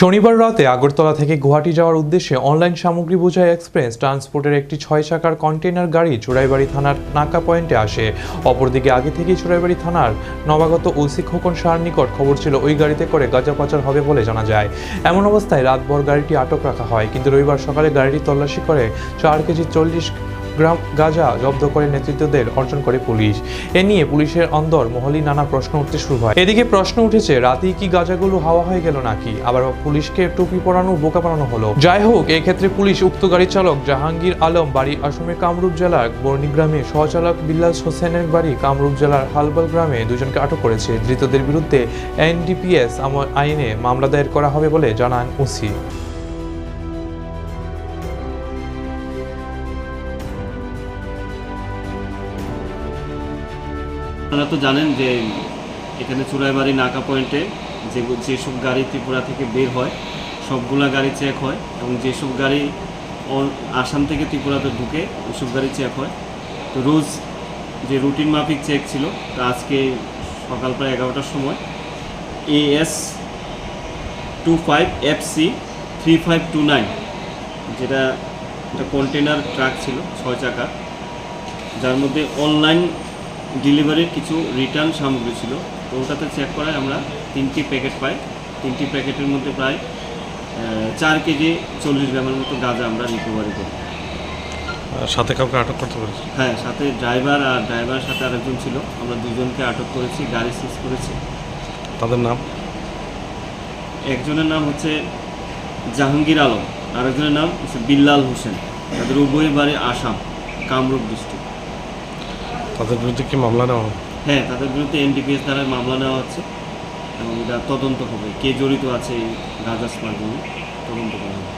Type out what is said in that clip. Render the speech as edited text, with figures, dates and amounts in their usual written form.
শনিবার রাতে আগরতলা থেকে গুয়াহাটি যাওয়ার উদ্দেশ্যে অনলাইন সামগ্রী বোঝাই এক্সপ্রেস ট্রান্সপোর্টের একটি 6 চাকার কন্টেইনার গাড়ি চোরাইবাড়ি থানার নাকা পয়েন্টে আসে। অপরদিকে আগে থেকেই চোরাইবাড়ি থানার নবাগত ওসি খোকন শাহর নিকট খবর ছিল ওই গাড়িতে করে গাঁজা পাচার হবে বলে জানা যায়। এমন অবস্থায় রাতভর গাড়িটি আটক রাখা হয়, কিন্তু রবিবার সকালে গাড়িটি তল্লাশি করে 4 কেজি 40 গ্রাম গাঁজা জব্দ করে নেতৃত্বদের অর্জন করে পুলিশ। এ নিয়ে পুলিশের অন্দর মহলে নানা প্রশ্ন উঠতে শুরু হয়। এদিকে প্রশ্ন উঠেছে, রাতেই কি গাঁজাগুলো হাওয়া হয়ে গেল নাকি, আবার পুলিশকে টুপি পরানো বোকা বানানো হলো। যাই হোক, এক্ষেত্রে পুলিশ উক্ত গাড়ির চালক জাহাঙ্গীর আলম বাড়ি আসামের কামরূপ জেলার বর্ণী গ্রামে, সহচালক বিল্লাল হোসেনের বাড়ি কামরূপ জেলার হালবাল গ্রামে দুজনকে আটক করেছে। ধৃতদের বিরুদ্ধে এনডিপিএস আইনে মামলা দায়ের করা হবে বলে জানান ওসি। আপনারা তো জানেন যে এখানে চোরাইবাড়ি নাকা পয়েন্টে যেসব গাড়ি ত্রিপুরা থেকে বের হয় সবগুলা গাড়ি চেক হয়, এবং যেসব গাড়ি আসাম থেকে ত্রিপুরাতে ঢুকে ওইসব গাড়ি চেক হয়। তো রোজ যে রুটিন মাফিক চেক ছিল, তো আজকে সকাল প্রায় 11টার সময় AS 25 FC 3529 যেটা একটা কন্টেনার ট্রাক ছিল 6 চাকা, যার মধ্যে অনলাইন ডেলিভারির কিছু রিটার্ন সামগ্রী ছিল। তো ওটাতে চেক করায় আমরা 3টি প্যাকেট পাই। 3টি প্যাকেটের মধ্যে প্রায় 4 কেজি 40 গ্রামের মতো গাঁজা আমরা রিকভারি করি। সাথে কাউকে আটক করতে পেরেছি? হ্যাঁ, সাথে ড্রাইভারের সাথে আরেকজন ছিল। আমরা দুজনকে আটক করেছি, গাড়ি সিজ করেছি। তাদের নাম? একজনের নাম হচ্ছে জাহাঙ্গীর আলম, আরেকজনের নাম হচ্ছে বিল্লাল হোসেন। তাদের উভয় বাড়ি আসাম, কামরূপ ডিস্ট্রিক্ট। তাদের বিরুদ্ধে কি মামলা নেওয়া হবে? হ্যাঁ, তাদের বিরুদ্ধে এনডিপিএস দ্বারা মামলা নেওয়া হচ্ছে, এবং এটা তদন্ত হবে কে জড়িত আছে এই গাঁজা স্মাগলিংয়ে, তদন্ত করা হবে।